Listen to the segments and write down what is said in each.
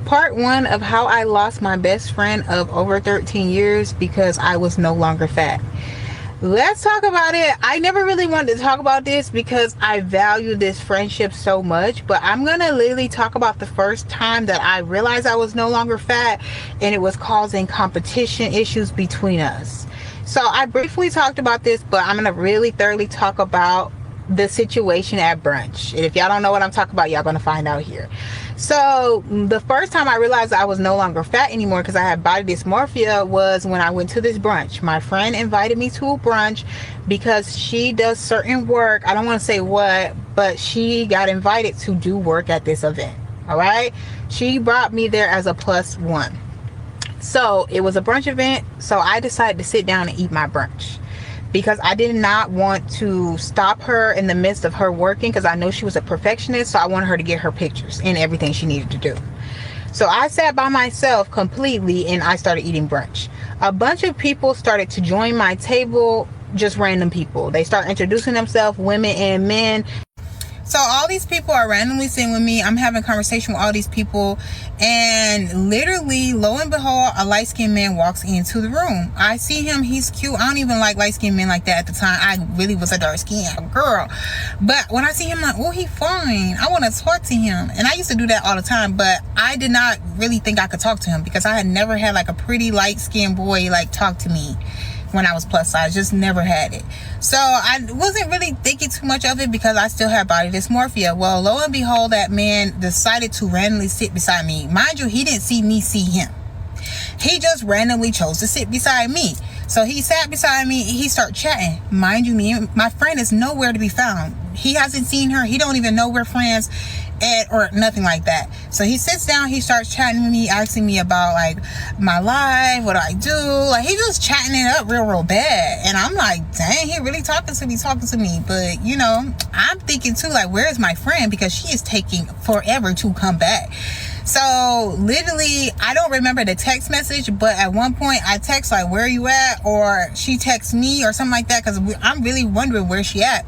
Part one of how I lost my best friend of over 13 years because I was no longer fat. Let's talk about it. I never really wanted to talk about this because I value this friendship so much, but I'm gonna literally talk about the first time that I realized I was no longer fat and it was causing competition issues between us. So I briefly talked about this, but I'm gonna really thoroughly talk about the situation at brunch. And if y'all don't know what I'm talking about, y'all gonna find out here. So the first time I realized I was no longer fat anymore because I had body dysmorphia was when I went to this brunch. My friend invited me to a brunch because she does certain work. I don't want to say what, but she got invited to do work at this event. All right. She brought me there as a plus one. So it was a brunch event. So I decided to sit down and eat my brunch because I did not want to stop her in the midst of her working because I know she was a perfectionist. So I wanted her to get her pictures and everything she needed to do. So I sat by myself completely and I started eating brunch. A bunch of people started to join my table, just random people. They start introducing themselves, women and men. So all these people are randomly sitting with me. I'm having a conversation with all these people, and literally, lo and behold, a light-skinned man walks into the room. I see him. He's cute. I don't even like light-skinned men like that at the time. I really was a dark-skinned girl. But when I see him, I'm like, oh, he fine. I want to talk to him. And I used to do that all the time, but I did not really think I could talk to him because I had never had like a pretty light-skinned boy like talk to me when I was plus size. Just never had it. So I wasn't really thinking too much of it because I still had body dysmorphia. Well, lo and behold, that man decided to randomly sit beside me. Mind you, he didn't see me see him. He just randomly chose to sit beside me. So he sat beside me. He started chatting. Mind you, me and my friend is nowhere to be found. He hasn't seen her. He don't even know we're friends or nothing like that. So he sits down. He starts chatting with me, asking me about like my life, what do I do. Like he was chatting it up real bad. And I'm like, dang, he really talking to me. But you know, I'm thinking too, like, where is my friend? Because she is taking forever to come back. So literally, I don't remember the text message, but at one point I text like, where are you at? Or she texts me or something like that, because I'm really wondering where she at.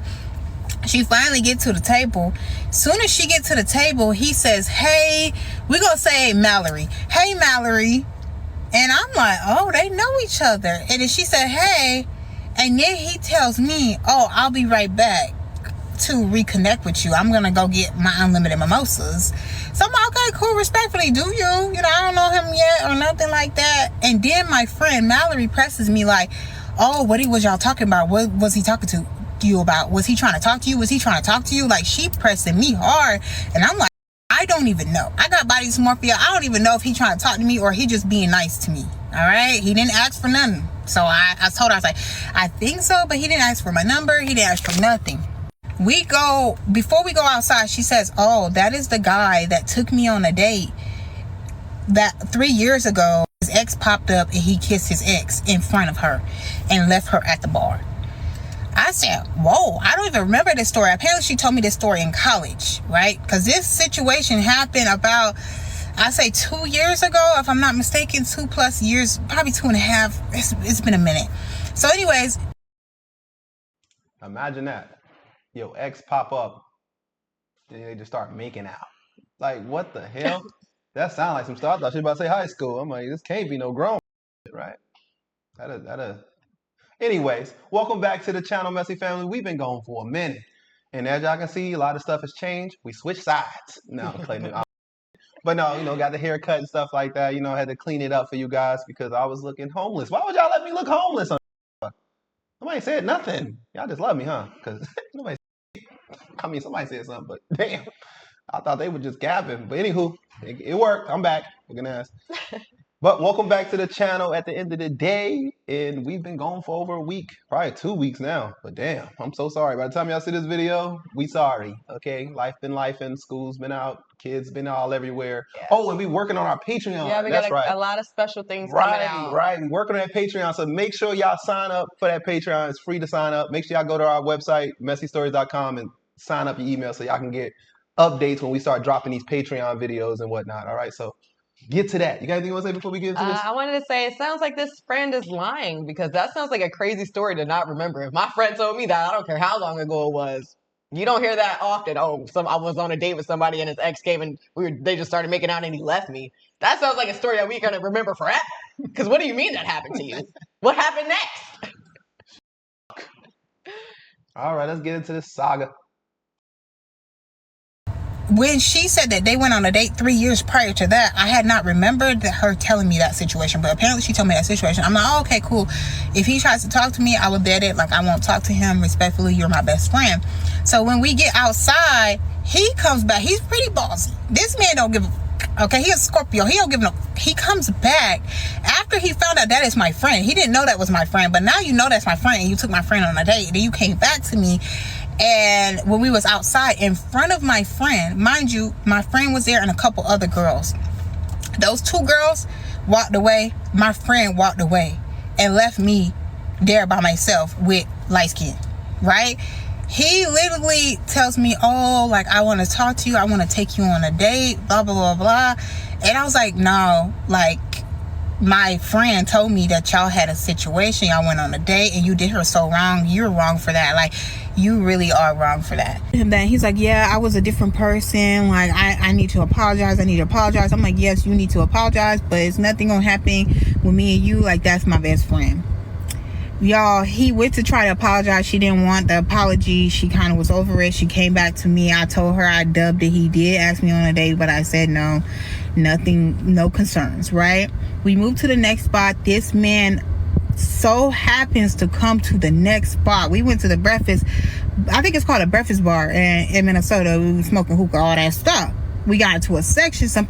She finally get to the table. Soon as she get to the table, he says, hey, we're gonna say Mallory. Hey, Mallory. And I'm like, oh, they know each other. And then she said, hey. And then he tells me, oh, I'll be right back to reconnect with you. I'm gonna go get my unlimited mimosas. So I'm like, okay, cool, respectfully, do you? You know, I don't know him yet or nothing like that. And then my friend Mallory presses me like, oh, what was y'all talking about? What was he talking to you about? Was he trying to talk to you? Was he trying to talk to you? Like, she pressing me hard. And I'm like, I don't even know. I got body dysmorphia. I don't even know if he trying to talk to me or he just being nice to me. All right? He didn't ask for nothing. So I told her, I was like, I think so, but he didn't ask for my number. He didn't ask for nothing. Before we go outside, she says, oh, that is the guy that took me on a date that 3 years ago. His ex popped up and he kissed his ex in front of her and left her at the bar. I said, whoa, I don't even remember this story. Apparently she told me this story in college, right? Because this situation happened about, I say 2 years ago, if I'm not mistaken, 2+ years, probably 2.5. It's been a minute. So anyways. Imagine that. Your ex pop up, then they just start making out. Like, what the hell? That sounds like some stuff. I thought she was about to say high school. I'm like, this can't be no grown shit, right? Anyways, welcome back to the channel, Messy Family. We've been going for a minute. And as y'all can see, a lot of stuff has changed. We switched sides. No, but no, you know, got the haircut and stuff like that. You know, I had to clean it up for you guys because I was looking homeless. Why would y'all let me look homeless? Nobody said nothing. Y'all just love me, huh? Because nobody. I mean, somebody said something, but damn, I thought they were just gabbing. But anywho, it worked. I'm back. Looking ass. But welcome back to the channel at the end of the day. And we've been going for over a week, probably 2 weeks now. But damn, I'm so sorry. By the time y'all see this video, we sorry. Okay, life been life and school's been out, kids been all everywhere. Yeah. Oh, and we working on our Patreon. Yeah, we got a lot of special things coming out. Right, we're working on that Patreon. So make sure y'all sign up for that Patreon. It's free to sign up. Make sure y'all go to our website, messystories.com, and sign up your email so y'all can get updates when we start dropping these Patreon videos and whatnot. All right, so get to that. You got anything you want to say before we get into this? I wanted to say, it sounds like this friend is lying because that sounds like a crazy story to not remember. If my friend told me that, I don't care how long ago it was. You don't hear that often. Oh, I was on a date with somebody and his ex came and they just started making out and he left me. That sounds like a story that we're gonna remember forever. Because what do you mean that happened to you? What happened next? All right, let's get into this saga. When she said that they went on a date 3 years prior to that, I had not remembered her telling me that situation, but apparently she told me that situation. I'm like, oh, okay, cool. If he tries to talk to me, I will bet it. Like, I won't talk to him respectfully. You're my best friend. So when we get outside, he comes back. He's pretty bossy. This man don't give a okay, he a Scorpio. He don't give no. He comes back after he found out that is my friend. He didn't know that was my friend, but now you know that's my friend, and you took my friend on a date. Then you came back to me, and when we was outside in front of my friend, mind you, my friend was there and a couple other girls. Those two girls walked away. My friend walked away and left me there by myself with light skin, right? He literally tells me, oh, like, I want to talk to you. I want to take you on a date, blah, blah, blah, blah. And I was like, no, like, my friend told me that y'all had a situation. Y'all went on a date and you did her so wrong. You're wrong for that. Like, you really are wrong for that. And then he's like, yeah, I was a different person. Like, I need to apologize. I need to apologize. I'm like, yes, you need to apologize, but it's nothing gonna happen with me and you. Like, that's my best friend. Y'all, he went to try to apologize. She didn't want the apology. She kind of was over it. She came back to me. I told her I dubbed it. He did ask me on a date, but I said no, nothing, no concerns, right? We moved to the next spot. This man so happens to come to the next spot. We went to the breakfast. I think it's called a breakfast bar in Minnesota. We were smoking hookah, all that stuff. We got into a section. Some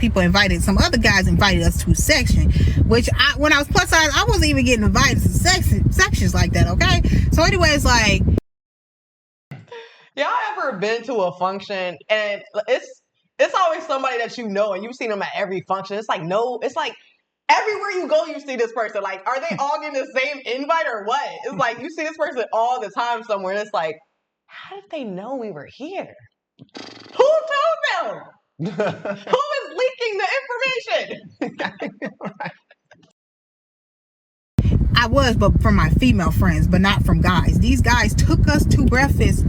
other guys invited us to a section, which when I was plus size, I wasn't even getting invited to sections like that, okay? So anyways, like, Y'all ever been to a function and it's always somebody that you know and you've seen them at every function. It's like everywhere you go, you see this person. Like, are they all getting the same invite or what? It's like you see this person all the time somewhere. And it's like, how did they know we were here? Who told them? Who is leaking the information? I was, but from my female friends, but not from guys. These guys took us to breakfast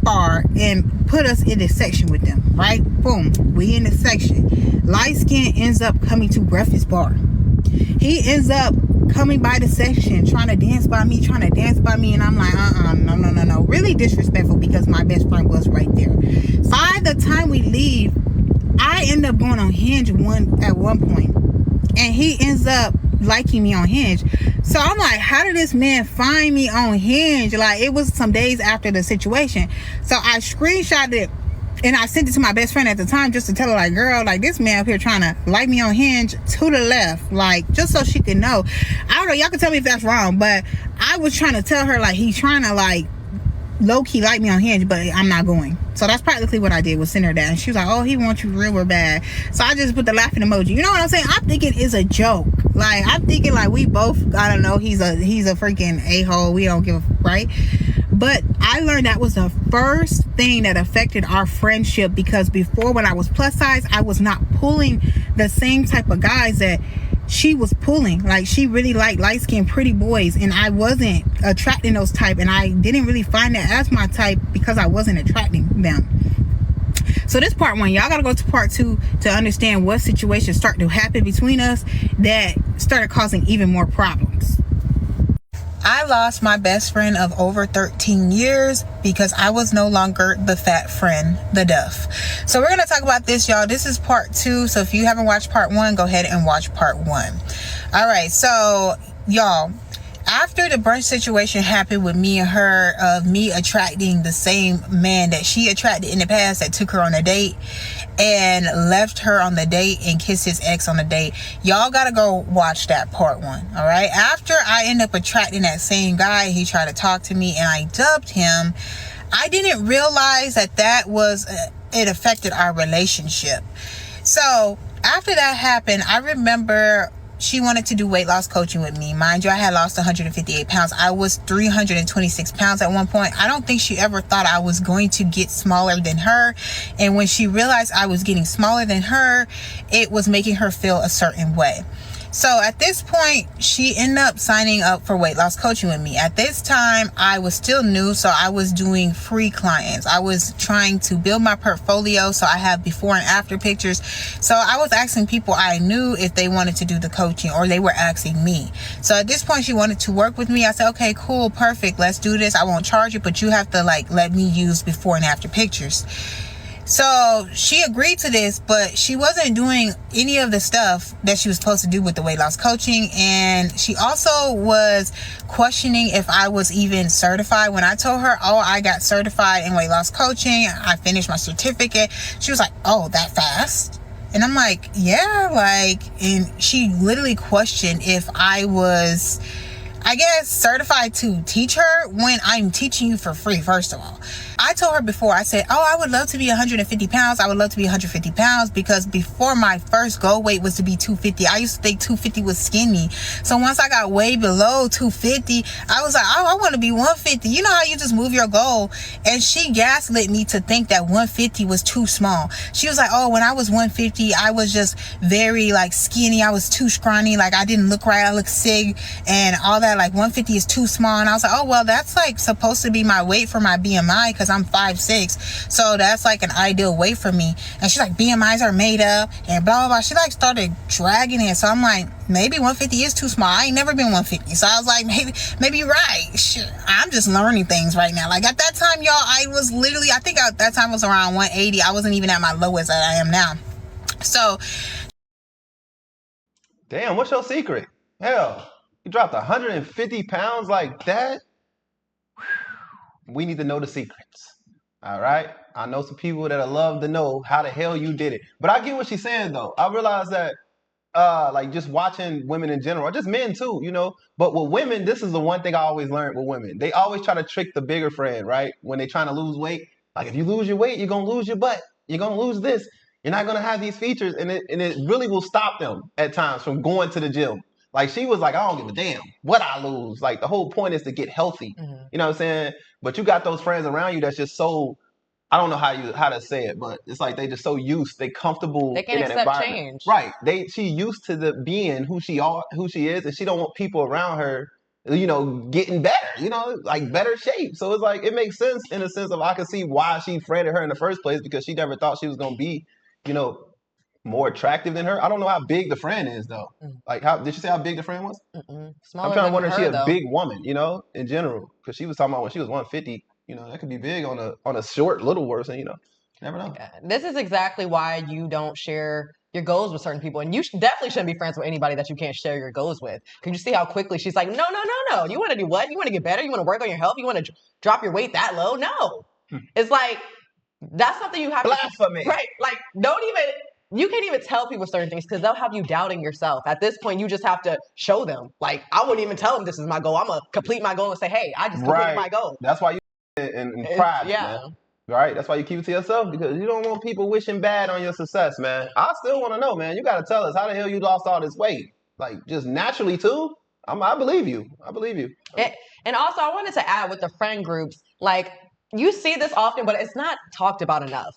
bar and put us in this section with them, right? Boom, we in the section. Light skin ends up coming to breakfast bar. He ends up coming by the section, trying to dance by me, and I'm like, no. Really disrespectful because my best friend was right there. By the time we leave, I end up going on Hinge at one point, and he ends up liking me on Hinge. So I'm like, how did this man find me on Hinge? Like, it was some days after the situation. So I screenshotted it and I sent it to my best friend at the time just to tell her, like, girl, like, this man up here trying to like me on Hinge to the left, like, just so she could know. I don't know, y'all can tell me if that's wrong, but I was trying to tell her, like, he's trying to, like, low-key like me on Hinge, but I'm not going. So that's practically what I did, was send her that. And she was like, oh, he wants you real or bad. So I just put the laughing emoji. You know what I'm saying? I'm thinking it's a joke. Like, I'm thinking, like, we both, I don't know, he's a freaking a-hole. We don't give a, right? But I learned that was the first thing that affected our friendship, because before, when I was plus size, I was not pulling the same type of guys that she was pulling. Like, she really liked light-skinned pretty boys, and I wasn't attracting those type, and I didn't really find that as my type because I wasn't attracting them. So this part one. Y'all gotta go to part two to understand what situations start to happen between us that started causing even more problems. I lost my best friend of over 13 years because I was no longer the fat friend, the duff. So we're going to talk about this, y'all. This is part two. So if you haven't watched part one, go ahead and watch part one. All right. So, y'all, after the brunch situation happened with me and her, of me attracting the same man that she attracted in the past that took her on a date and left her on the date and kissed his ex on the date, y'all gotta go watch that part one. All right, after I end up attracting that same guy, he tried to talk to me and I dubbed him. I didn't realize that was it affected our relationship. So after that happened, I remember she wanted to do weight loss coaching with me. Mind you, I had lost 158 pounds. I was 326 pounds at one point. I don't think she ever thought I was going to get smaller than her. And when she realized I was getting smaller than her, it was making her feel a certain way. So at this point, she ended up signing up for weight loss coaching with me. At this time, I was still new, so I was doing free clients. I was trying to build my portfolio, so I have before and after pictures. So I was asking people I knew if they wanted to do the coaching, or they were asking me. So at this point, she wanted to work with me. I said, okay, cool, perfect, let's do this. I won't charge you, but you have to let me use before and after pictures. So she agreed to this, but she wasn't doing any of the stuff that she was supposed to do with the weight loss coaching. And she also was questioning if I was even certified. When I told her, oh, I got certified in weight loss coaching, I finished my certificate, she was like, oh, that fast? And I'm like, yeah, and she literally questioned if I was, I guess, certified to teach her when I'm teaching you for free, first of all. I told her before, I said, oh, I would love to be 150 pounds. I would love to be 150 pounds because before my first goal weight was to be 250. I used to think 250 was skinny. So once I got way below 250, I was like, oh, I want to be 150. You know how you just move your goal? And she gaslit me to think that 150 was too small. She was like, oh, when I was 150, I was just very skinny. I was too scrawny. I didn't look right. I looked sick and all that. 150 is too small. And I was like, oh, well, that's supposed to be my weight for my BMI because I'm 5'6". So that's an ideal weight for me. And she's like, BMIs are made up and blah, blah, blah. She started dragging it. So I'm like, maybe 150 is too small. I ain't never been 150. So I was like, maybe you're right. Shit, I'm just learning things right now. At that time, y'all, I was literally, I think at that time I was around 180. I wasn't even at my lowest that I am now. So. Damn, what's your secret? Hell, you dropped 150 pounds like that? We need to know the secrets. All right? I know some people that love to know how the hell you did it. But I get what she's saying, though. I realize that, just watching women in general, or just men too, But with women, this is the one thing I always learned with women. They always try to trick the bigger friend, right? When they're trying to lose weight. If you lose your weight, you're going to lose your butt. You're going to lose this. You're not going to have these features. And it really will stop them at times from going to the gym. She was like, I don't give a damn what I lose. The whole point is to get healthy. Mm-hmm. You know what I'm saying? But you got those friends around you that's just so, I don't know how to say it, but it's they just so they comfortable they can't in that accept environment. Change. Right. She used to being who she is, and she don't want people around her, getting better, better shape. So it's it makes sense in a sense of I can see why she friended her in the first place because she never thought she was gonna be, more attractive than her. I don't know how big the friend is though. How did she say how big the friend was? Smaller. I'm trying to wonder if she's a big woman, in general, because she was talking about when she was 150. That could be big on a short little person. Never know. This is exactly why you don't share your goals with certain people, and you definitely shouldn't be friends with anybody that you can't share your goals with. Can you see how quickly she's like, no. You want to do what? You want to get better? You want to work on your health? You want to drop your weight that low? No. It's that's something you have Blasphemy. Right. Don't even. You can't even tell people certain things because they'll have you doubting yourself. At this point, you just have to show them. I wouldn't even tell them this is my goal. I'm going to complete my goal and say, hey, I just completed my goal. That's why you in pride, man. Right? That's why you keep it to yourself because you don't want people wishing bad on your success, man. I still want to know, man. You got to tell us how the hell you lost all this weight. Just naturally, too? I believe you. I believe you. And also, I wanted to add with the friend groups, you see this often, but it's not talked about enough.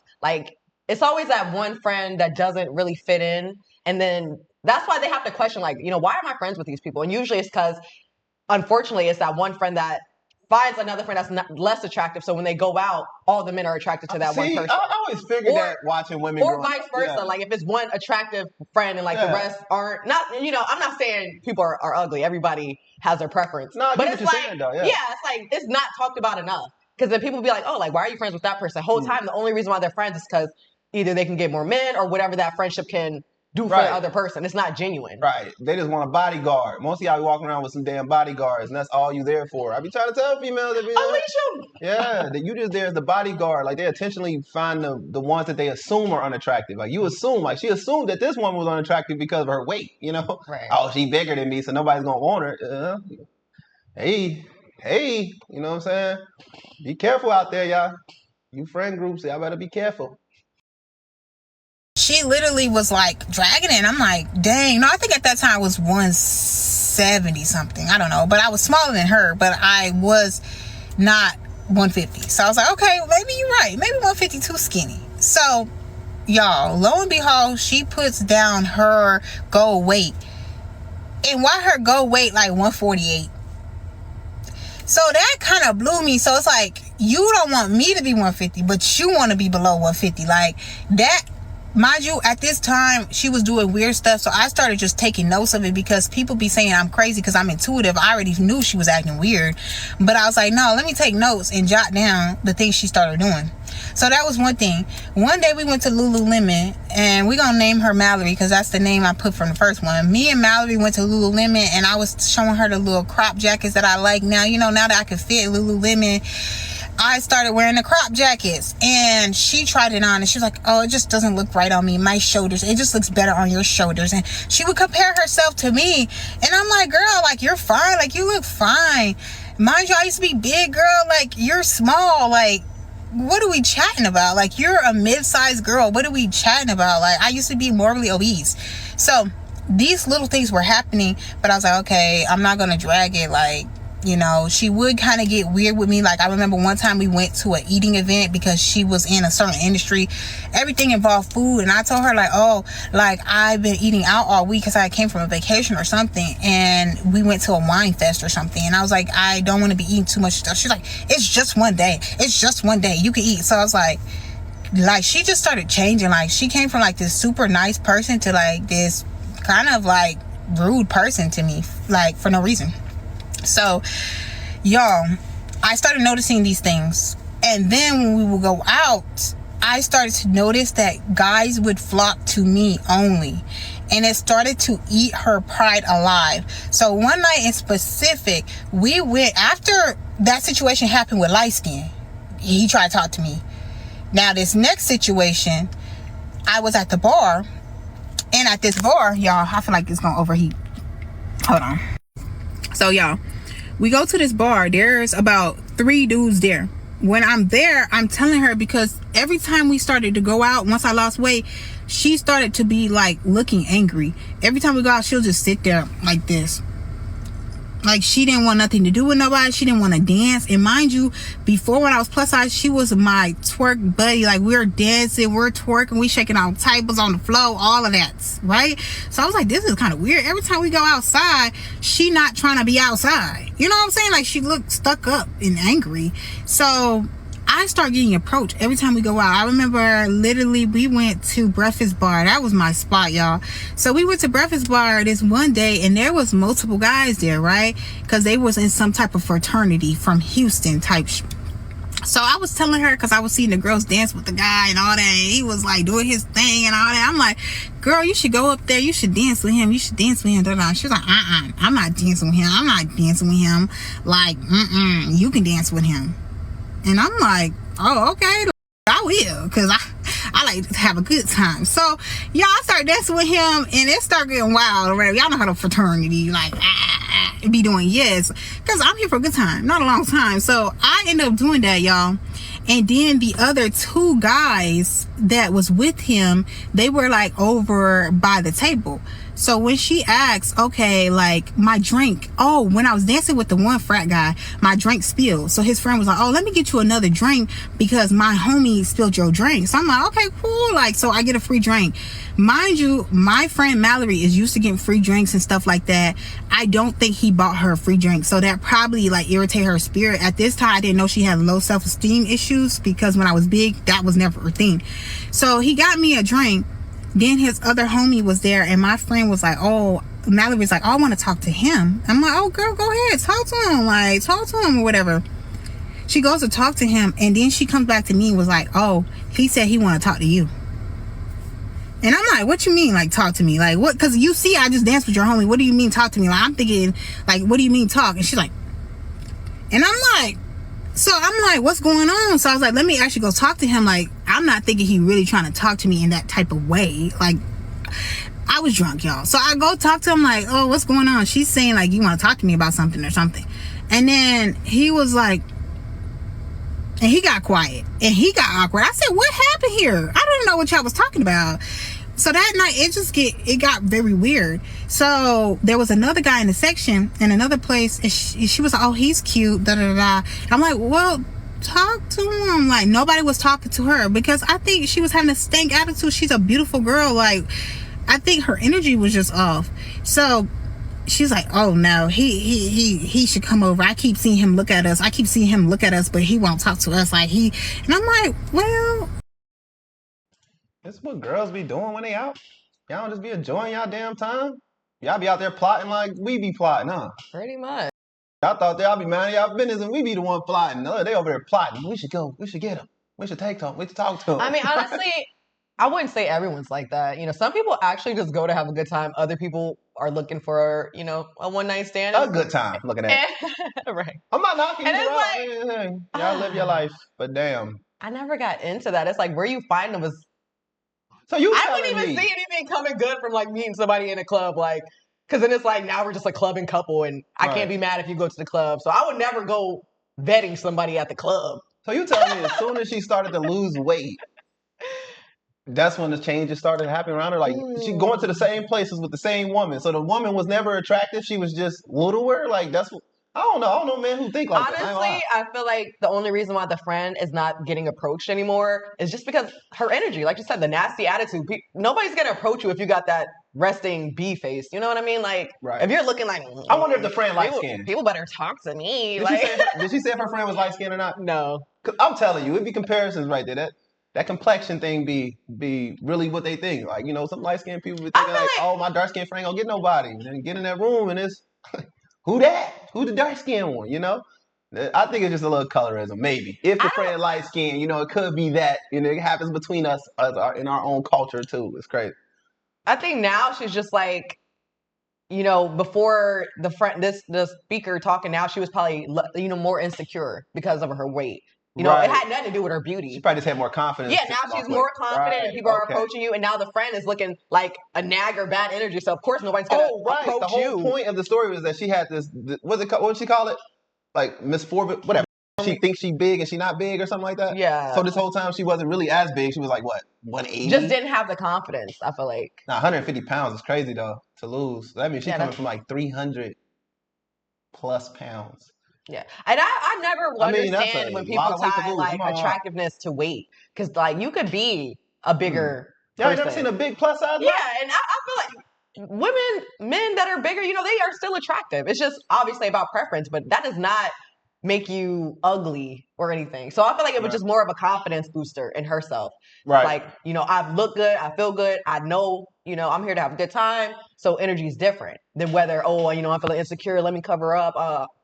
It's always that one friend that doesn't really fit in. And then that's why they have to question, why am I friends with these people? And usually it's because, unfortunately, it's that one friend that finds another friend that's less attractive. So when they go out, all the men are attracted to that one person. I always figured that watching women or vice versa. Yeah. If it's one attractive friend and the rest aren't, not, I'm not saying people are ugly. Everybody has their preference. No, but it's saying, though, it's it's not talked about enough. Because then people be like, oh, why are you friends with that person? The whole time, the only reason why they're friends is because either they can get more men or whatever that friendship can do for the other person. It's not genuine. Right. They just want a bodyguard. Most of y'all be walking around with some damn bodyguards, and that's all you there for. I be trying to tell females that Alicia! Yeah, that you just there as the bodyguard. They intentionally find the ones that they assume are unattractive. You assume, she assumed that this one was unattractive because of her weight, Right. Oh, she bigger than me, so nobody's gonna want her. Hey, you know what I'm saying? Be careful out there, y'all. You friend groups, y'all better be careful. She literally was dragging it. And I'm like, dang. No, I think at that time I was 170 something. I don't know. But I was smaller than her. But I was not 150. So I was like, okay, maybe you're right. Maybe 150 too skinny. So, y'all, lo and behold, she puts down her goal weight And why her goal weight like 148? So that kind of blew me. So it's like, you don't want me to be 150, but you want to be below 150. Like that, mind you, at this time, she was doing weird stuff. So I started just taking notes of it, because people be saying I'm crazy because I'm intuitive. I already knew she was acting weird. But I was like, no, let me take notes and jot down the things she started doing. So that was one thing. One day we went to Lululemon, and we're going to name her Mallory because that's the name I put from the first one. Me and Mallory went to Lululemon, and I was showing her the little crop jackets that I like now. You know, now that I can fit Lululemon, I started wearing the crop jackets, and she tried it on, and she was like, oh, it just doesn't look right on me. My shoulders, it just looks better on your shoulders. And she would compare herself to me, and I'm like, girl, like, you're fine. Like, you look fine. Mind you, I used to be big, girl. Like, you're small. Like, what are we chatting about? Like, you're a mid-sized girl. What are we chatting about? Like, I used to be morbidly obese. So these little things were happening, but I was like, okay, I'm not gonna drag it. Like, you know, she would kind of get weird with me. Like, I remember one time we went to an eating event because she was in a certain industry. Everything involved food. And I told her, like, oh, like, I've been eating out all week because I came from a vacation or something. And we went to a wine fest or something. And I was like, I don't want to be eating too much stuff. She's like, it's just one day. It's just one day. You can eat. So I was like, she just started changing. Like, she came from, like, this super nice person to, like, this kind of, like, rude person to me, like, for no reason. So, y'all, I started noticing these things. And then when we would go out, I started to notice that guys would flock to me only. And it started to eat her pride alive. So one night in specific, we went, after that situation happened with light skin, he tried to talk to me. Now this next situation, I was at the bar. And at this bar, y'all, I feel like it's gonna overheat. Hold on. So y'all, we go to this bar. There's about 3 dudes there. When I'm there, I'm telling her, because every time we started to go out, once I lost weight, she started to be like looking angry. Every time we go out, she'll just sit there like this. Like, she didn't want nothing to do with nobody. She didn't want to dance. And mind you, before, when I was plus size, she was my twerk buddy. Like, we're dancing, we're twerking, we shaking our tables on the floor, all of that, right? So I was like, this is kind of weird. Every time we go outside, she not trying to be outside. You know what I'm saying? Like, she looked stuck up and angry. So I start getting approached every time we go out. I remember literally we went to Breakfast Bar. That was my spot, y'all. So we went to Breakfast Bar this one day, and there was multiple guys there, right? Because they was in some type of fraternity from Houston type. So I was telling her, because I was seeing the girls dance with the guy and all that, and he was like doing his thing and all that. I'm like, girl, you should go up there. You should dance with him. You should dance with him. She was like, I'm not dancing with him. I'm not dancing with him. Like, you can dance with him. And I'm like, oh, okay, I will, because I like to have a good time. So, y'all, I started dancing with him, and it started getting wild already. Y'all know how the fraternity, like, be doing, yes, because I'm here for a good time, not a long time. So, I ended up doing that, y'all. And then the other 2 guys that was with him, they were, like, over by the table. So when she asked, okay, like, my drink, oh, when I was dancing with the one frat guy, my drink spilled. So his friend was like, oh, let me get you another drink because my homie spilled your drink. So I'm like, okay, cool. Like, so I get a free drink. Mind you, my friend Mallory is used to getting free drinks and stuff like that. I don't think he bought her a free drink. So that probably, like, irritated her spirit. At this time, I didn't know she had low self-esteem issues, because when I was big, that was never her thing. So he got me a drink. Then his other homie was there, and my friend was like, oh, Mallory was like, oh, I want to talk to him. I'm like, oh, girl, go ahead, talk to him, like, talk to him or whatever. She goes to talk to him, and then she comes back to me and was like, oh, he said he want to talk to you. And I'm like, what you mean, like, talk to me? Like, what? Because you see, I just danced with your homie. What do you mean, talk to me? Like, I'm thinking, like, what do you mean, talk? And she's like, and I'm like, so I'm like, what's going on? So I was like, let me actually go talk to him. Like, I'm not thinking he really trying to talk to me in that type of way. Like, I was drunk, y'all. So I go talk to him like, oh, what's going on? She's saying, like, you want to talk to me about something or something. And then he was like, and he got quiet. And he got awkward. I said, what happened here? I didn't know what y'all was talking about. So that night, it got very weird. So there was another guy in the section in another place, and she was like, oh, he's cute, da-da-da-da. I'm like, well, talk to him. Like, nobody was talking to her, because I think she was having a stank attitude. She's a beautiful girl. Like, I think her energy was just off. So she's like, oh no, he should come over. I keep seeing him look at us. But he won't talk to us like he. And I'm like, well, That's what girls be doing when they out. Y'all don't just be enjoying y'all damn time. Y'all be out there plotting like we be plotting, huh? Pretty much. Y'all thought y'all be minding y'all business and we be the one plotting. No, they over there plotting. We should go. We should get him. We should take him. We should talk to him. I mean, honestly, I wouldn't say everyone's like that. You know, some people actually just go to have a good time. Other people are looking for, you know, a one night stand. A good time. Looking at it. Right. I'm not knocking And you it's out. like, Hey, y'all live your life, but damn. I never got into that. It's like where you find them is. So you I telling wouldn't even me? see anything coming good from like meeting somebody in a club, like, because then it's like now we're just a clubbing couple, and I can't be mad if you go to the club. So I would never go vetting somebody at the club. So you telling me as soon as she started to lose weight, that's when the changes started happening around her? Like she going to the same places with the same woman. So the woman was never attractive. She was just littler. Like that's what I don't know, man, who think like that. Honestly, I feel like the only reason why the friend is not getting approached anymore is just because her energy, like you said, the nasty attitude. Nobody's gonna approach you if you got that resting bee face. You know what I mean? Like if you're looking like, I wonder if the friend light skinned. People better talk to me. Did she say if her friend was light skinned or not? No. I'm telling you, it'd be comparisons right there. That complexion thing be really what they think. Like, you know, some light skinned people be thinking like, oh, my dark skinned friend gonna get nobody. And then get in that room and it's who that? Who the dark skinned one, you know? I think it's just a little colorism, maybe. If the friend light skinned, you know, it could be that. You know, it happens between us in our own culture too. It's crazy. I think now she's just like, you know, before the speaker talking now, she was probably, you know, more insecure because of her weight. You know, it had nothing to do with her beauty. She probably just had more confidence. Yeah, now she's more confident and people are approaching you. And now the friend is looking like a nag or bad energy. So, of course, nobody's going to approach you. The whole point of the story was that she had this, what did she call it? Like Miss Forbes, whatever. She thinks she's big and she's not big or something like that? Yeah. So this whole time she wasn't really as big. She was like, what, 180? Just didn't have the confidence, I feel like. Now, 150 pounds is crazy, though, to lose. That means she's coming from like 300 plus pounds. Yeah, and I never understand when people tie like attractiveness to weight, because like you could be a bigger person. You never seen a big plus size? Yeah, and I feel like men that are bigger, you know, they are still attractive. It's just obviously about preference, but that does not make you ugly or anything. So I feel like it was just more of a confidence booster in herself. Right. Like, you know, I look good, I feel good, I know, you know, I'm here to have a good time. So energy is different than whether, oh, you know, I'm feeling insecure, let me cover up,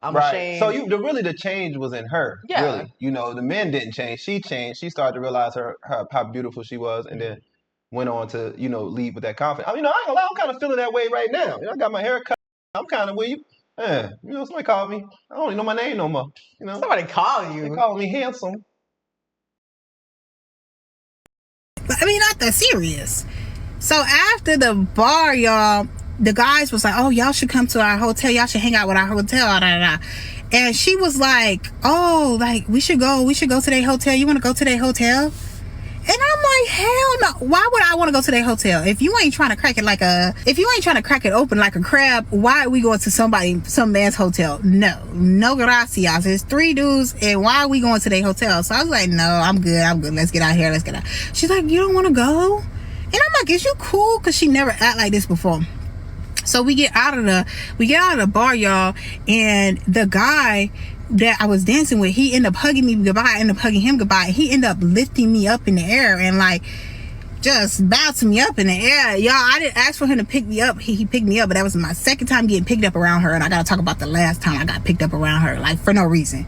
I'm ashamed. So the change was in her. Yeah. Really. You know, the men didn't change. She changed. She started to realize how beautiful she was, and then went on to, you know, lead with that confidence. I mean, I'm kind of feeling that way right now. You know, I got my hair cut. I'm kind of with you. Yeah, you know, somebody called me. I don't even know my name no more. You know, somebody called you. They called me handsome. But I mean, not that serious. So after the bar, y'all, the guys was like, oh, y'all should come to our hotel. Y'all should hang out with our hotel. And she was like, oh, like we should go to their hotel. You want to go to their hotel? And I'm like, hell no. Why would I want to go to their hotel? If you ain't trying to crack it open like a crab, why are we going to some man's hotel? No gracias. There's 3 dudes, and why are we going to their hotel? So I was like, no, I'm good. Let's get out here. She's like, you don't want to go? And I'm like, is you cool? Because she never act like this before. So we get out of the bar, y'all, and the guy that I was dancing with, he ended up hugging me goodbye. I ended up hugging him goodbye. He ended up lifting me up in the air and like just bouncing me up in the air. Y'all, I didn't ask for him to pick me up. He picked me up, but that was my second time getting picked up around her. And I got to talk about the last time I got picked up around her, like for no reason.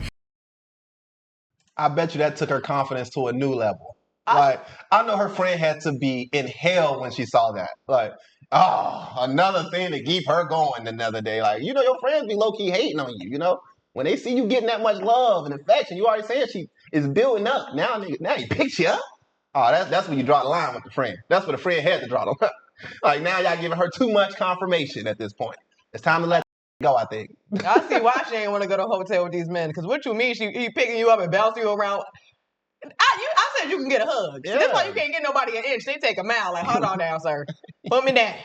I bet you that took her confidence to a new level. Like, I know her friend had to be in hell when she saw that. Like, oh, another thing to keep her going another day. Like, you know, your friends be low-key hating on you, you know? When they see you getting that much love and affection, you already saying she is building up. Now he picks you up. Oh, that's when you draw the line with the friend. That's where the friend had to draw the line. Like, now y'all giving her too much confirmation at this point. It's time to let go, I think. I see why she ain't want to go to a hotel with these men. Because what you mean, he picking you up and bouncing you around. I said you can get a hug. Yeah. That's why you can't get nobody an inch. They take a mile. Like, hold on down, sir. Put me down.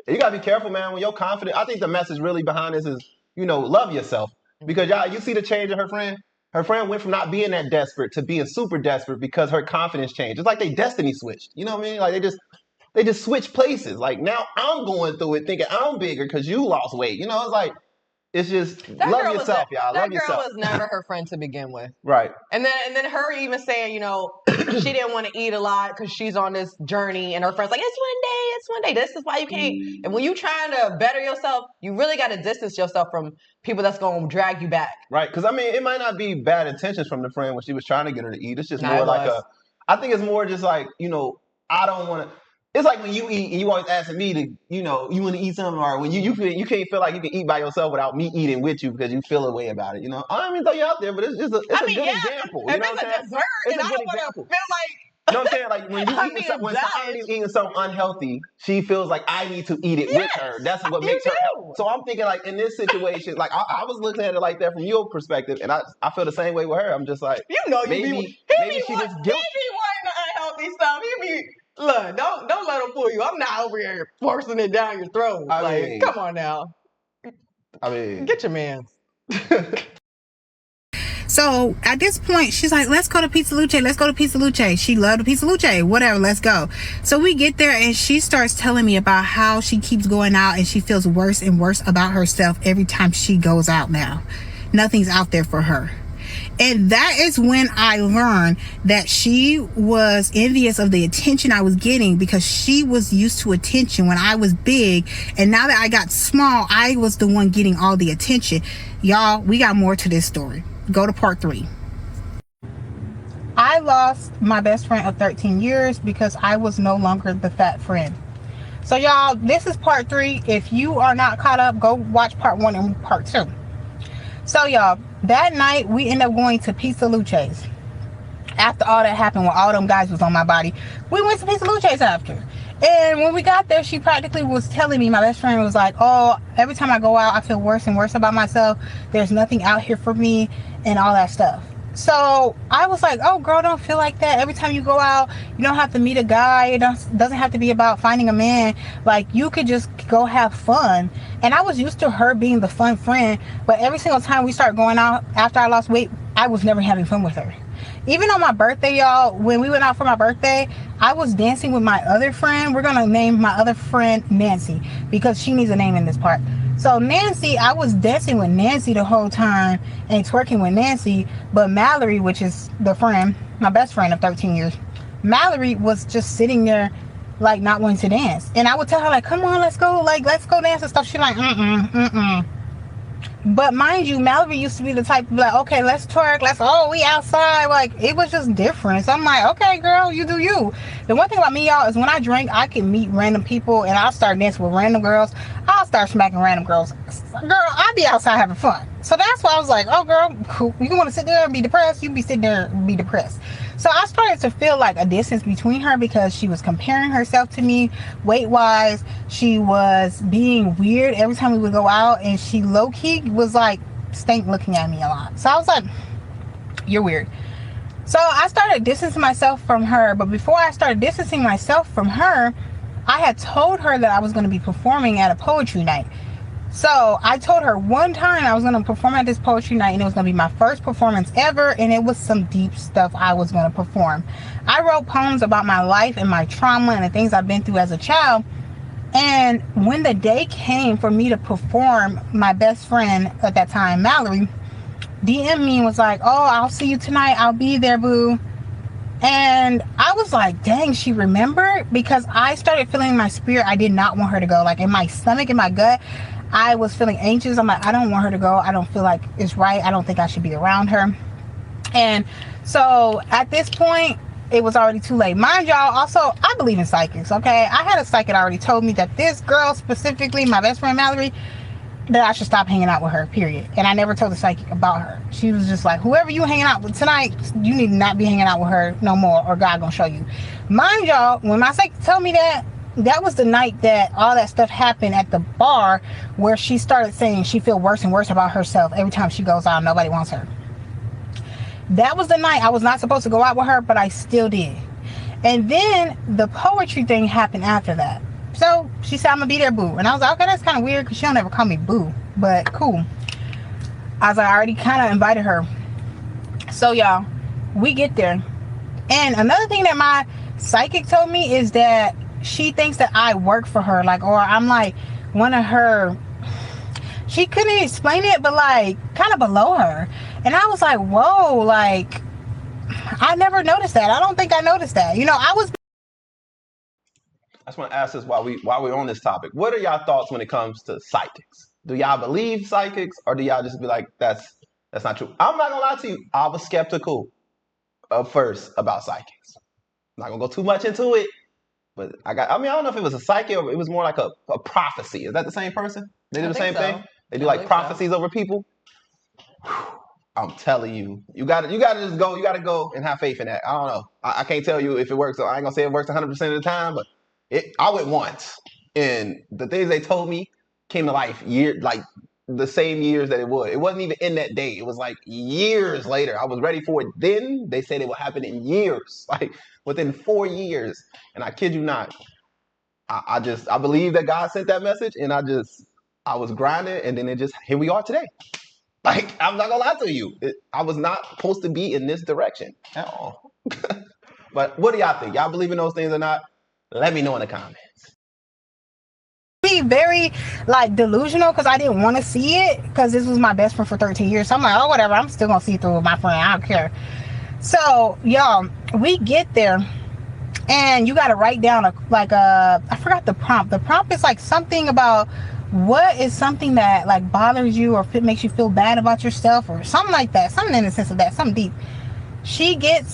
You got to be careful, man. When you're confident, I think the message really behind this is, you know, love yourself. Because y'all, you see the change in her friend? Her friend went from not being that desperate to being super desperate because her confidence changed. It's like they destiny switched. You know what I mean? Like they just switch places. Like now I'm going through it thinking I'm bigger because you lost weight. You know, it's like it's just love yourself, y'all. Love yourself. That girl was never her friend to begin with. Right. And then her even saying, you know, she didn't want to eat a lot because she's on this journey, and her friends like, it's one day. This is why you can't. And when you trying to better yourself, you really got to distance yourself from people that's going to drag you back. Right. Because I mean, it might not be bad intentions from the friend when she was trying to get her to eat. It's just more like I think it's more just like, you know, I don't want to. It's like when you eat and you always asking me to, you know, you want to eat something, or when you can't feel like you can eat by yourself without me eating with you because you feel a way about it. You know, I don't even throw you out there, but it's a good example. You know what I'm saying? Dessert, it's and a good feel example. like. You know what I'm saying? Like when you when somebody's eating something unhealthy, she feels like I need to eat it with her. That's what makes her healthy. So I'm thinking like in this situation, like I was looking at it like that from your perspective, and I feel the same way with her. I'm just like, you know, maybe she just guilty. He be wanting the unhealthy stuff. He be look, don't let him fool you. I'm not over here forcing it down your throat. I mean, come on now. I mean, get your man. So at this point, she's like, let's go to Pizza Luce. Let's go to Pizza Luce. She loved Pizza Luce. Whatever, let's go. So we get there and she starts telling me about how she keeps going out and she feels worse and worse about herself every time she goes out now. Nothing's out there for her. And that is when I learned that she was envious of the attention I was getting because she was used to attention when I was big. And now that I got small, I was the one getting all the attention. Y'all, we got more to this story. Go to part 3. I lost my best friend of 13 years because I was no longer the fat friend. So y'all, this is part 3. If you are not caught up, go watch part 1 and part 2. So y'all, that night we ended up going to Pizza Luce's. After all that happened, when all them guys was on my body, we went to Pizza Luce's after. And when we got there, she practically was telling me, my best friend was like, oh, every time I go out, I feel worse and worse about myself. There's nothing out here for me and all that stuff. So I was like, oh, girl, don't feel like that. Every time you go out, you don't have to meet a guy. It doesn't have to be about finding a man. Like, you could just go have fun. And I was used to her being the fun friend. But every single time we started going out after I lost weight, I was never having fun with her. Even on my birthday, y'all, when we went out for my birthday, I was dancing with my other friend. We're going to name my other friend Nancy because she needs a name in this part. So Nancy, I was dancing with Nancy the whole time and twerking with Nancy. But Mallory, which is the friend, my best friend of 13 years, Mallory was just sitting there like not wanting to dance. And I would tell her like, come on, let's go dance and stuff. She's like, But mind you, Mallory used to be the type to be like, okay, let's twerk, we outside. Like, it was just different. So I'm like, okay, girl, you do you. The one thing about me, y'all, is when I drink, I can meet random people and I'll start dancing with random girls. I'll start smacking random girls. Girl, I'll be outside having fun. So that's why I was like, oh, girl, cool. You want to sit there and be depressed? You be sitting there and be depressed. So I started to feel like a distance between her because she was comparing herself to me weight-wise. She was being weird every time we would go out, and she low-key was like stank looking at me a lot. So I was like, you're weird. So I started distancing myself from her. But before I started distancing myself from her, I had told her that I was going to be performing at a poetry night. So I told her one time I was going to perform at this poetry night, and it was going to be my first performance ever, and it was some deep stuff I was going to perform. I wrote poems about my life and my trauma and the things I've been through as a child. And when the day came for me to perform, my best friend at that time, Mallory, DM'd me and was like, oh, I'll see you tonight. I'll be there, boo. And I was like, dang, she remembered, because I started feeling in my spirit I did not want her to go. Like in my stomach, in my gut, I was feeling anxious. I'm like, I don't want her to go. I don't feel like it's right. I don't think I should be around her. And so at this point, it was already too late. Mind y'all, also, I believe in psychics, okay? I had a psychic already told me that this girl, specifically my best friend Mallory, that I should stop hanging out with her, period. And I never told the psychic about her. She was just like, whoever you hanging out with tonight, you need to not be hanging out with her no more, or God gonna show you. Mind y'all, when my psychic told me that, that was the night that all that stuff happened at the bar, where she started saying she feel worse and worse about herself every time she goes out. Nobody wants her. That was the night I was not supposed to go out with her, but I still did. And then the poetry thing happened after that. So she said, I'm gonna be there, boo. And I was like, okay, that's kind of weird, because she don't ever call me boo, but cool. I was like, I already kind of invited her. So y'all, we get there. And another thing that my psychic told me is that she thinks that I work for her, like, or I'm like one of her. She couldn't explain it, but like kind of below her. And I was like, whoa, like I never noticed that. I don't think I noticed that. You know, I just want to ask this while we're on this topic. What are y'all thoughts when it comes to psychics? Do y'all believe psychics, or do y'all just be like, that's not true? I'm not gonna lie to you. I was skeptical at first about psychics. I'm not gonna go too much into it, but I don't know if it was a psychic or it was more like a prophecy. Is that the same person? They do the same thing? They do like prophecies over people? I'm telling you, you gotta just go. You gotta go and have faith in that. I don't know. I can't tell you if it works. I ain't gonna say it works 100% of the time, but I went once, and the things they told me came to life like the same years that it would. It wasn't even in that day. It was like years later. I was ready for it. Then they said it would happen in years, like within 4 years. And I kid you not, I believe that God sent that message, and I was grinding, and then here we are today. Like, I'm not gonna lie to you. I was not supposed to be in this direction at all. But what do y'all think? Y'all believe in those things or not? Let me know in the comments. be very like delusional because I didn't want to see it because this was my best friend for 13 years. So I'm like, oh, whatever. I'm still gonna see it through with my friend. I don't care. So, y'all, we get there. And you got to write down I forgot the prompt. The prompt is like something about what is something that like bothers you or if it makes you feel bad about yourself or something like that. Something in the sense of that, something deep. We get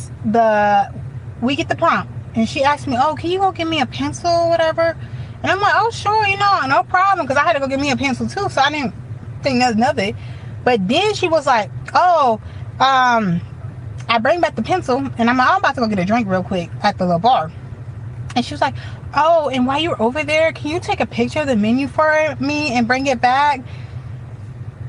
the prompt and she asked me, oh, can you go get me a pencil or whatever? And I'm like, oh, sure, no problem. Because I had to go get me a pencil too. So I didn't think nothing of it. But then she was like, oh, I bring back the pencil and I'm about to go get a drink real quick at the little bar. And she was like, oh, and while you're over there, can you take a picture of the menu for me and bring it back?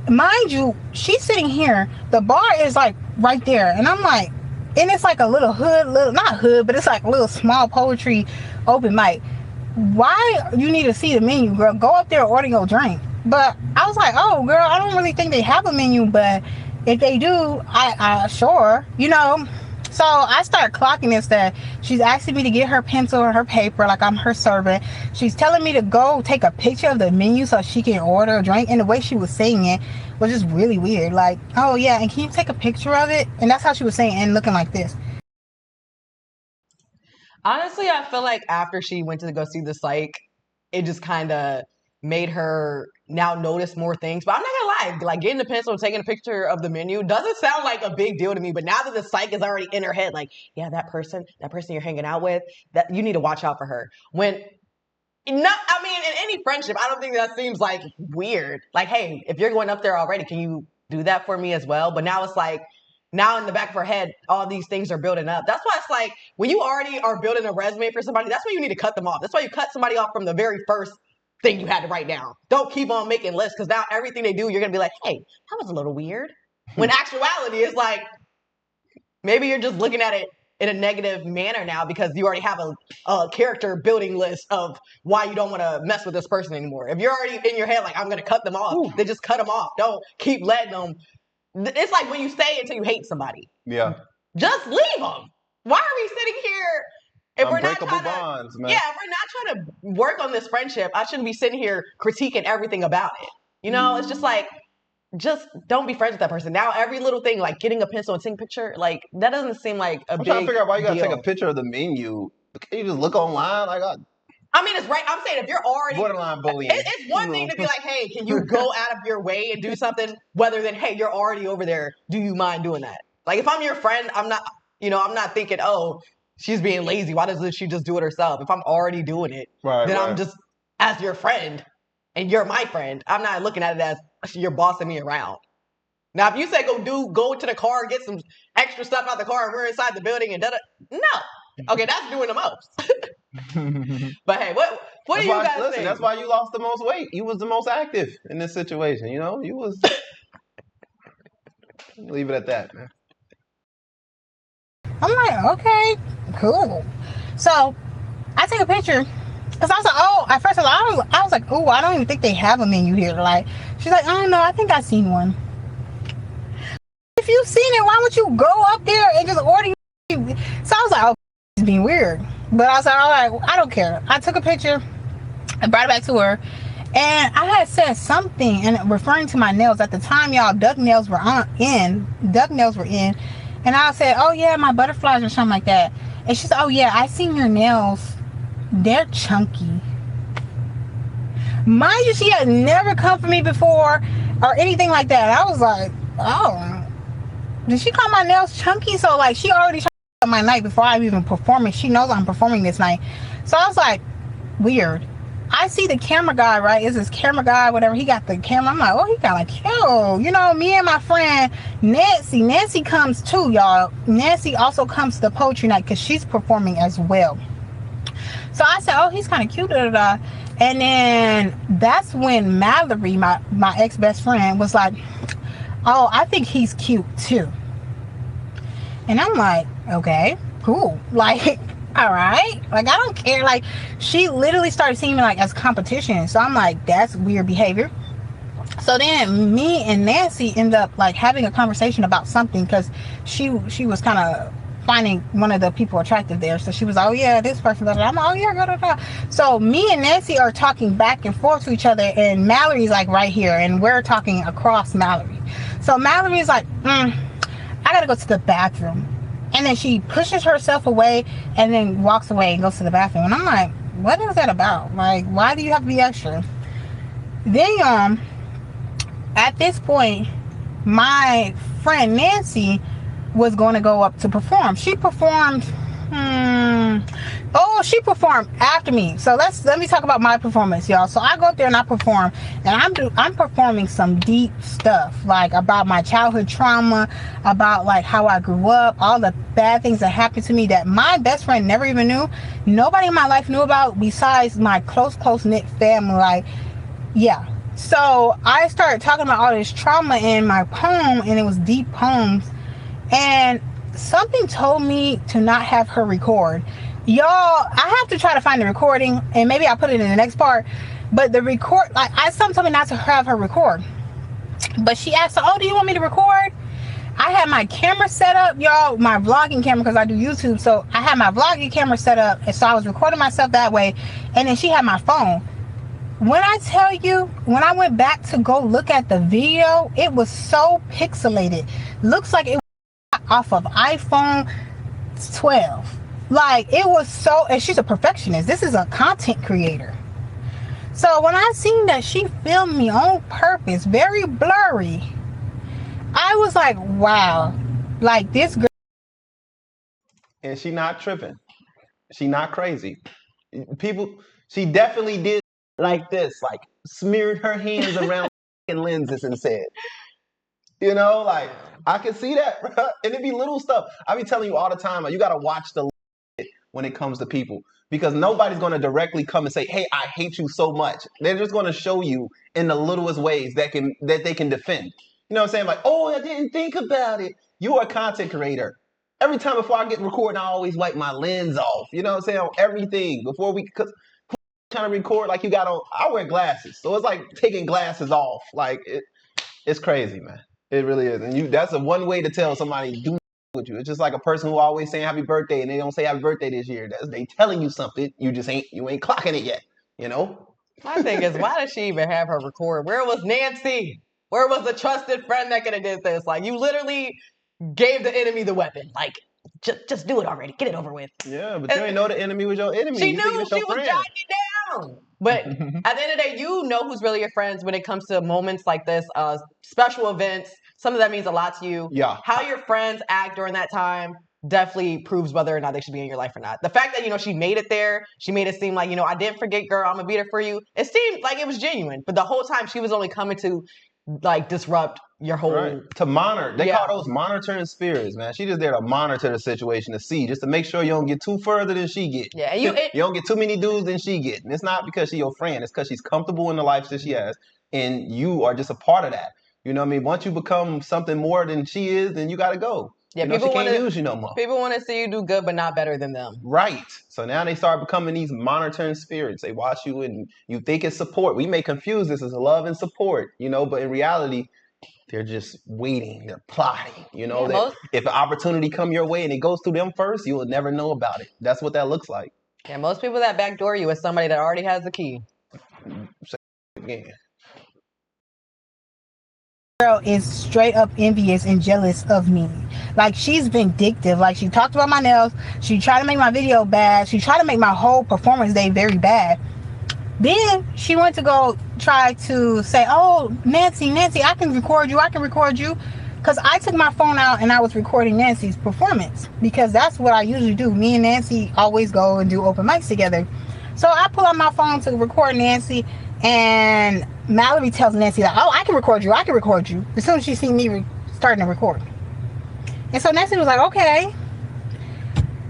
Mind you, she's sitting here. The bar is like right there. And I'm like, and it's like a not hood, but it's like a little small poetry open mic. Why you need to see the menu, girl? Go up there and order your drink. But I was like, oh, girl, I don't really think they have a menu, but if they do, I sure, So I start clocking this that she's asking me to get her pencil or her paper, like I'm her servant. She's telling me to go take a picture of the menu so she can order a drink. And the way she was saying it was just really weird. Like, oh yeah, and can you take a picture of it? And that's how she was saying and looking like this. Honestly, I feel like after she went to go see the psych, it just kind of made her now notice more things. But I'm not gonna lie, like getting the pencil and taking a picture of the menu doesn't sound like a big deal to me. But now that the psych is already in her head, like, yeah, that person you're hanging out with, that you need to watch out for her. In any friendship, I don't think that seems like weird. Like, hey, if you're going up there already, can you do that for me as well? But now it's like, now in the back of her head, all these things are building up. That's why it's like, when you already are building a resume for somebody, that's when you need to cut them off. That's why you cut somebody off from the very first thing you had to write down. Don't keep on making lists, because now everything they do, you're going to be like, hey, that was a little weird. When actuality is like, maybe you're just looking at it in a negative manner now because you already have a character building list of why you don't want to mess with this person anymore. If you're already in your head like, I'm going to cut them off, then just cut them off. Don't keep letting them. It's like when you stay until you hate somebody. Yeah. Just leave them. Why are we sitting here if we're not trying bonds, man. Yeah, if we're not trying to work on this friendship, I shouldn't be sitting here critiquing everything about it. It's just like, just don't be friends with that person. Now every little thing, like getting a pencil and taking a picture, like that doesn't seem like a big I'm trying to figure out why you gotta deal. take a picture of the menu. Can you just look online? Like, I mean, it's right. I'm saying if you're already borderline bullying. It's one thing to be like, hey, can you go out of your way and do something? Rather than, hey, you're already over there. Do you mind doing that? Like, if I'm your friend, I'm not thinking, oh, she's being lazy. Why doesn't she just do it herself? If I'm already doing it, then I'm just, as your friend, and you're my friend, I'm not looking at it as you're bossing me around. Now, if you say go into the car, get some extra stuff out the car, and we're inside the building, and no, okay, that's doing the most. But hey, what do you guys think? That's why you lost the most weight. You was the most active in this situation. You was. Leave it at that, man. I'm like, okay, cool. So I take a picture because I was like, oh, at first I was like, oh, I don't even think they have a menu here. Like, she's like, I don't know, I think I've seen one. If you've seen it, why would you go up there and just order? So I was like, oh, it's being weird. But I was like, all right, I don't care. I took a picture and brought it back to her. And I had said something and referring to my nails at the time, y'all. Duck nails were in. Duck nails were in, and I said, "Oh yeah, my butterflies or something like that." And she said, "Oh yeah, I seen your nails. They're chunky." Mind you, she had never come for me before or anything like that. I was like, "Oh, did she call my nails chunky?" So like, she already tried my night before I'm even performing. She knows I'm performing this night, so I was like, weird. I see the camera guy, right? Is this camera guy, whatever? He got the camera. I'm like, oh, he got like, yo, me and my friend Nancy. Nancy comes too, y'all. Nancy also comes to the poetry night because she's performing as well. So I said, oh, he's kind of cute, da, da, da. And then that's when Mallory, my ex best friend, was like, oh, I think he's cute too. And I'm like, okay, cool. Like, all right. Like, I don't care. Like, she literally started seeing me like as competition. So I'm like, that's weird behavior. So then me and Nancy end up like having a conversation about something because she was kind of finding one of the people attractive there. So she was like, oh yeah, this person. I'm like, oh yeah, blah, blah, blah. So me and Nancy are talking back and forth to each other, and Mallory's like right here, and we're talking across Mallory. So Mallory's like, I gotta go to the bathroom. And then she pushes herself away and then walks away and goes to the bathroom. And I'm like, what is that about? Like, why do you have to be extra? Then, at this point, my friend Nancy was going to go up to perform. She performed. She performed after me. So let me talk about my performance, y'all. So I go up there and I perform, and I'm performing some deep stuff, like about my childhood trauma, about like how I grew up, all the bad things that happened to me that my best friend never even knew. Nobody in my life knew about besides my close knit family. Like, yeah. So I started talking about all this trauma in my poem, and it was deep poems. And something told me to not have her record. Y'all, I have to try to find the recording, and maybe I'll put it in the next part. But the record, like, something told me not to have her record. But she asked, oh, do you want me to record? I had my camera set up, y'all, my vlogging camera, because I do YouTube. So I had my vlogging camera set up, and so I was recording myself that way. And then she had my phone. When I tell you, when I went back to go look at the video, it was so pixelated. Looks like it was off of iPhone 12. Like, it was so, and she's a perfectionist. This is a content creator. So when I seen that she filmed me on purpose, very blurry, I was like, wow, like this girl. And she not tripping. She not crazy. People, she definitely did like this, like smeared her hands around lenses and said, like I can see that, bro. And it be little stuff. I be telling you all the time, like, you gotta watch the when it comes to people, because nobody's gonna directly come and say, hey, I hate you so much. They're just gonna show you in the littlest ways that they can defend. You know what I'm saying? Like, oh, I didn't think about it. You are a content creator. Every time before I get recording, I always wipe my lens off. You know what I'm saying? On everything before because trying to record like you got on. I wear glasses, so it's like taking glasses off. Like it's crazy, man. It really is. And that's a one way to tell somebody do with you. It's just like a person who always saying happy birthday and they don't say happy birthday this year. They telling you something. You ain't clocking it yet. My thing is, why did she even have her record? Where was Nancy? Where was the trusted friend that could have did this? Like, you literally gave the enemy the weapon. Like, just do it already. Get it over with. Yeah, but you ain't know the enemy was your enemy. She knew she was jotting it down. But at the end of the day, you know who's really your friends when it comes to moments like this, special events. Some of that means a lot to you. Yeah. How your friends act during that time definitely proves whether or not they should be in your life or not. The fact that, she made it there, she made it seem like, I didn't forget, girl, I'm gonna be there for you. It seemed like it was genuine, but the whole time she was only coming to like disrupt your whole to monitor. They call those monitoring spirits, man. She just there to monitor the situation, to see, just to make sure you don't get too further than she get. Yeah, you don't get too many dudes than she get. And it's not because she's your friend. It's because she's comfortable in the life that she has, and you are just a part of that. You know what I mean? Once you become something more than she is, then you got to go. Yeah, people can't use you no more. People want to see you do good, but not better than them. Right. So now they start becoming these monitoring spirits. They watch you and you think it's support. We may confuse this as love and support, but in reality, They're just waiting. They're plotting. You know, Yeah, if an opportunity come your way and it goes through them first, you will never know about it. That's what that looks like. most people that backdoor you is somebody that already has the key. Again. Girl is straight up envious and jealous of me. Like, she's vindictive. Like, she talked about my nails. She tried to make my video bad. She tried to make my whole performance day very bad. Then she went to go try to say, oh, Nancy, I can record you. Because I took my phone out and I was recording Nancy's performance. Because that's what I usually do. Me and Nancy always go and do open mics together. So I pull out my phone to record Nancy. And Mallory tells Nancy that, oh, I can record you. As soon as she see me starting to record. And so Nancy was like, okay.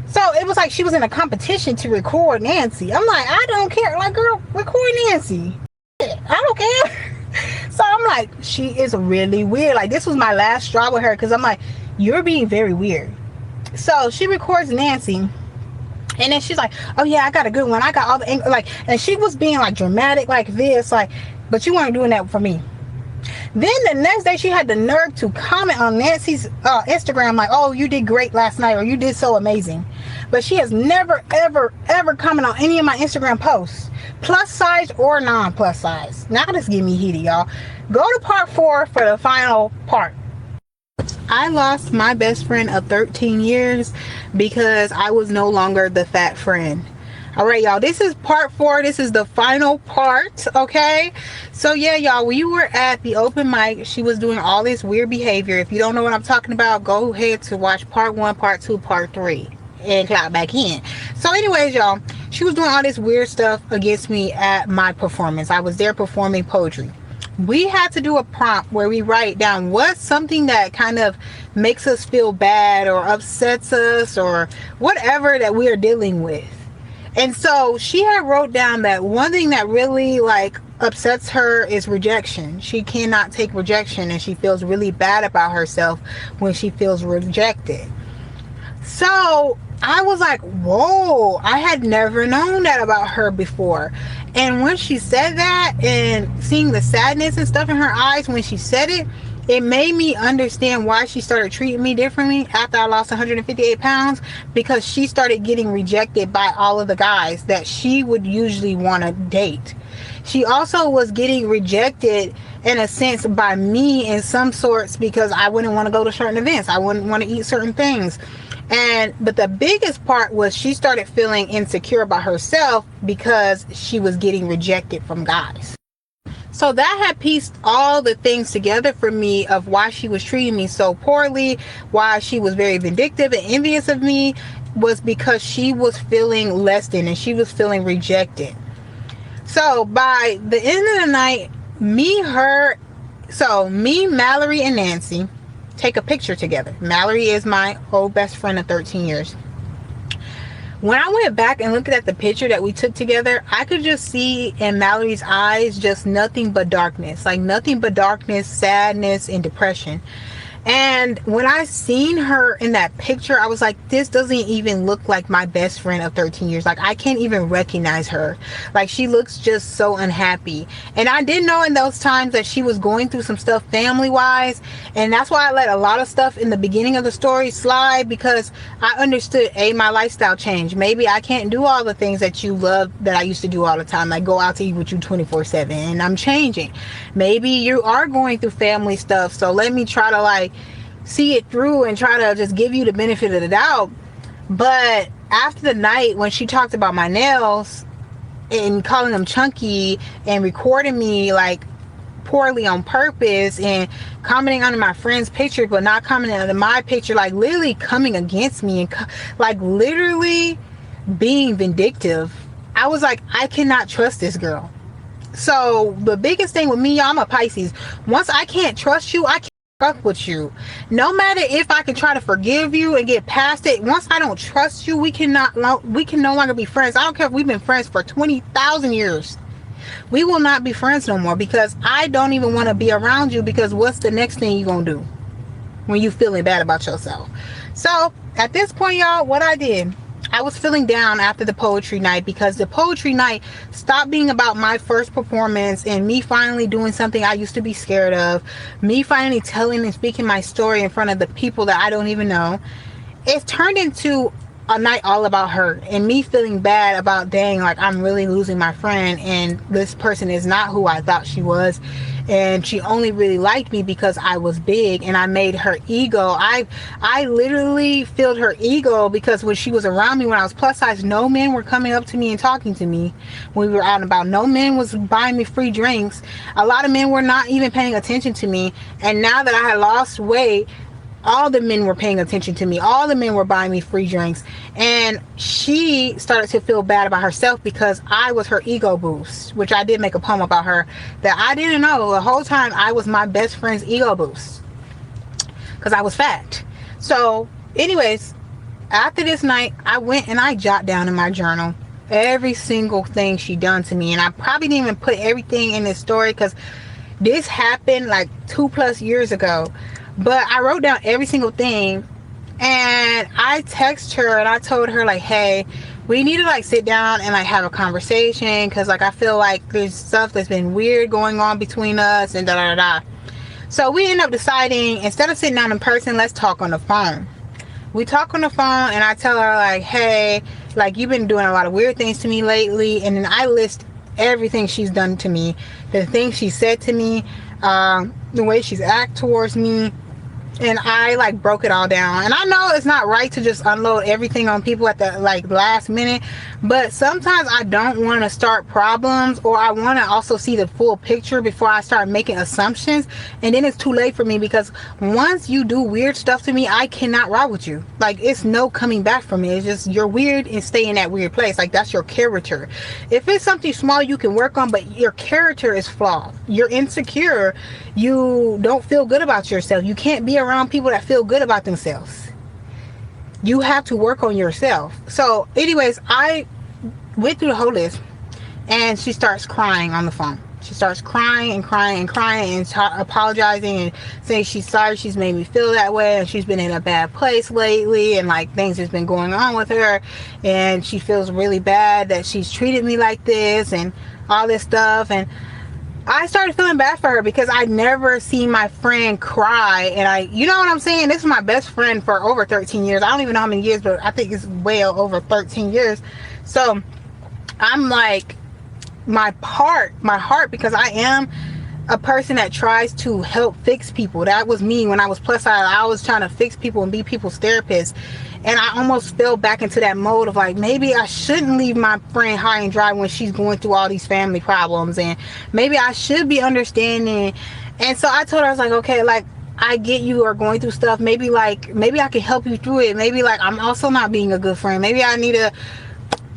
So it was like she was in a competition to record Nancy. I'm like, I don't care. Like, girl, record Nancy. I don't care. So I'm like, she is really weird. Like, this was my last straw with her because I'm like, you're being very weird. So she records Nancy. And then she's like, oh yeah, I got a good one. I got all the, like, and she was being like dramatic like this, like, but you weren't doing that for me. Then the next day she had the nerve to comment on Nancy's Instagram like, oh, you did great last night, or you did so amazing. But she has never, ever, ever commented on any of my Instagram posts, plus size or non-plus size. Now this give me heated, y'all. Go to part 4 for the final part. I lost my best friend of 13 years because I was no longer the fat friend. All right, y'all, this is part 4. This is the final part, okay? So yeah, y'all, we were at the open mic. She was doing all this weird behavior. If you don't know what I'm talking about, go ahead to watch part 1, part 2, part 3 and clock back in. So anyways, y'all, she was doing all this weird stuff against me at my performance. I was there performing poetry. We had to do a prompt where we write down what's something that kind of makes us feel bad or upsets us or whatever that we are dealing with. And so she had wrote down that one thing that really like upsets her is rejection. She cannot take rejection, and she feels really bad about herself when she feels rejected. So I was like, whoa, I had never known that about her before. And when she said that, and seeing the sadness and stuff in her eyes when she said it, it made me understand why she started treating me differently after I lost 158 pounds, because she started getting rejected by all of the guys that she would usually want to date. She also was getting rejected in a sense by me in some sorts because I wouldn't want to go to certain events. I wouldn't want to eat certain things. But the biggest part was she started feeling insecure about herself because she was getting rejected from guys. So that had pieced all the things together for me of why she was treating me so poorly, why she was very vindictive and envious of me, was because she was feeling less than and she was feeling rejected. So by the end of the night, me, Mallory, and Nancy take a picture together. Mallory is my old best friend of 13 years. When I went back and looked at the picture that we took together, I could just see in Mallory's eyes just nothing but darkness. Like nothing but darkness, sadness, and depression. And when I seen her in that picture, I was like, this doesn't even look like my best friend of 13 years. Like, I can't even recognize her. Like, she looks just so unhappy. And I did know in those times that she was going through some stuff family-wise. And that's why I let a lot of stuff in the beginning of the story slide, because I understood, my lifestyle changed. Maybe I can't do all the things that you love that I used to do all the time. Like, go out to eat with you 24/7. And I'm changing. Maybe you are going through family stuff. So let me try to, like, see it through and try to just give you the benefit of the doubt. But after the night when she talked about my nails and calling them chunky and recording me like poorly on purpose and commenting on my friend's picture but not commenting on my picture, like literally coming against me and like literally being vindictive, I was like, I cannot trust this girl. So the biggest thing with me, y'all, I'm a Pisces. Once I can't trust you, I can't fuck with you. No matter if I can try to forgive you and get past it, once I don't trust you, we can no longer be friends. I don't care if we've been friends for 20,000 years. We will not be friends no more, because I don't even want to be around you, because what's the next thing you gonna do when you feeling bad about yourself? So at this point, y'all, what I did, I was feeling down after the poetry night, because the poetry night stopped being about my first performance and me finally doing something I used to be scared of, me finally telling and speaking my story in front of the people that I don't even know. It turned into a night all about her and me feeling bad about, dang, like I'm really losing my friend and this person is not who I thought she was, and she only really liked me because I was big and I made her ego. I literally filled her ego, because when she was around me, when I was plus size, no men were coming up to me and talking to me when we were out and about. No men was buying me free drinks. A lot of men were not even paying attention to me. And now that I had lost weight, all the men were paying attention to me. All the men were buying me free drinks. And she started to feel bad about herself because I was her ego boost, which I did make a poem about her, that I didn't know the whole time I was my best friend's ego boost because I was fat. So anyways, after this night, I went and I jot down in my journal every single thing she done to me. And I probably didn't even put everything in this story because this happened like 2+ years ago. But I wrote down every single thing, and I texted her and I told her, like, hey, we need to like sit down and like have a conversation, because like I feel like there's stuff that's been weird going on between us and da da da. So we ended up deciding, instead of sitting down in person, let's talk on the phone. We talk on the phone and I tell her, like, hey, like, you've been doing a lot of weird things to me lately. And then I list everything she's done to me, the things she said to me, the way she's acted towards me. And I like broke it all down. And I know it's not right to just unload everything on people at the like last minute, but sometimes I don't want to start problems, or I want to also see the full picture before I start making assumptions. And then it's too late for me, because once you do weird stuff to me, I cannot ride with you. Like, it's no coming back from me. It's just, you're weird and stay in that weird place. Like, that's your character. If it's something small you can work on, but your character is flawed, you're insecure, you don't feel good about yourself, you can't be around people that feel good about themselves. You have to work on yourself. So anyways, I went through the whole list, and she starts crying on the phone. She starts crying and crying and crying and apologizing and saying she's sorry she's made me feel that way, and she's been in a bad place lately, and like things has been going on with her, and she feels really bad that she's treated me like this and all this stuff. And I started feeling bad for her, because I never seen my friend cry. And you know what I'm saying? This is my best friend for over 13 years. I don't even know how many years, but I think it's way over 13 years. So I'm like, my heart, because I am a person that tries to help fix people. That was me when I was plus size. I was trying to fix people and be people's therapist. And I almost fell back into that mode of like, maybe I shouldn't leave my friend high and dry when she's going through all these family problems, and maybe I should be understanding. And so I told her, I was like, okay, like, I get you are going through stuff. Maybe I can help you through it. Maybe like I'm also not being a good friend. Maybe I need to.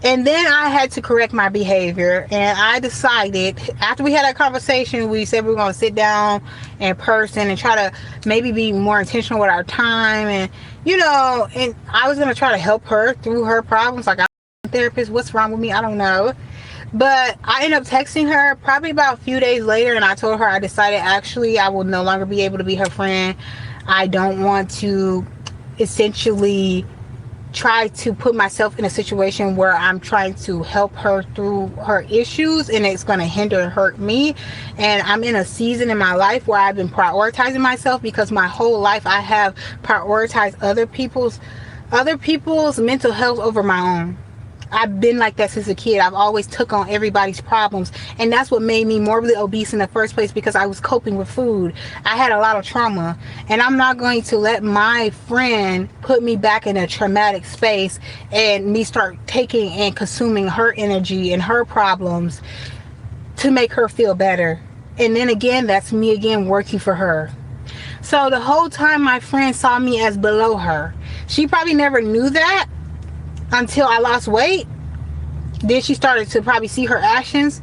And then I had to correct my behavior, and I decided, after we had that conversation, we said we were going to sit down in person and try to maybe be more intentional with our time, and and I was going to try to help her through her problems. Like, I'm a therapist, what's wrong with me? I don't know. But I ended up texting her probably about a few days later, and I told her I decided, actually, I will no longer be able to be her friend. I don't want to essentially try to put myself in a situation where I'm trying to help her through her issues, and it's going to hinder and hurt me. And I'm in a season in my life where I've been prioritizing myself, because my whole life I have prioritized other people's mental health over my own. I've been like that since a kid. I've always took on everybody's problems, and that's what made me morbidly obese in the first place, because I was coping with food. I had a lot of trauma, and I'm not going to let my friend put me back in a traumatic space and me start taking and consuming her energy and her problems to make her feel better. And then again, that's me again working for her. So the whole time my friend saw me as below her. She probably never knew that until I lost weight. Then she started to probably see her actions,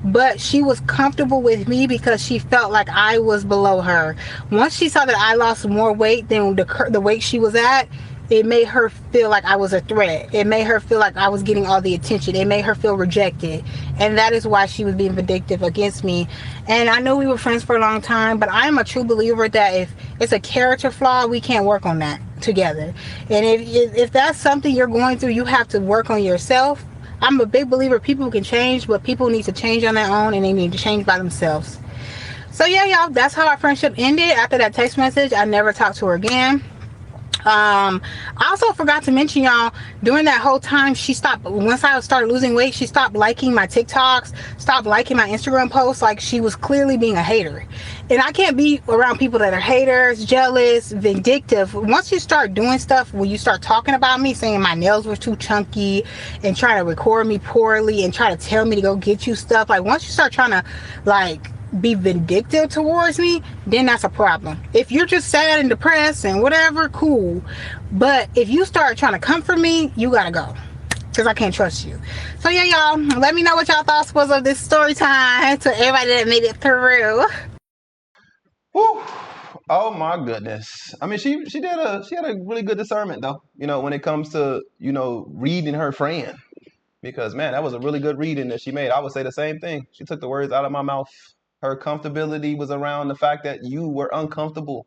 but she was comfortable with me because she felt like I was below her. Once she saw that I lost more weight than the weight she was at, it made her feel like I was a threat. It made her feel like I was getting all the attention. It made her feel rejected, and that is why she was being vindictive against me. And I know we were friends for a long time, but I am a true believer that if it's a character flaw, we can't work on that. together. And if that's something you're going through, you have to work on yourself. I'm a big believer people can change, but people need to change on their own and they need to change by themselves. So yeah, y'all, that's how our friendship ended. After that text message, I never talked to her again. I also forgot to mention, y'all, during that whole time, she stopped, once I started losing weight, she stopped liking my TikToks, stopped liking my Instagram posts. Like, she was clearly being a hater. And I can't be around people that are haters, jealous, vindictive. Once you start doing stuff, when you start talking about me, saying my nails were too chunky and trying to record me poorly and try to tell me to go get you stuff, like, once you start trying to, like, be vindictive towards me, then that's a problem. If you're just sad and depressed and whatever, cool. But if you start trying to comfort me, you gotta go, because I can't trust you. So yeah, y'all, let me know what y'all thoughts was of this story time to everybody that made it through. Whew. Oh my goodness. I mean, she had a really good discernment though. When it comes to reading her friend, because man, that was a really good reading that she made. I would say the same thing. She took the words out of my mouth. Her comfortability was around the fact that you were uncomfortable.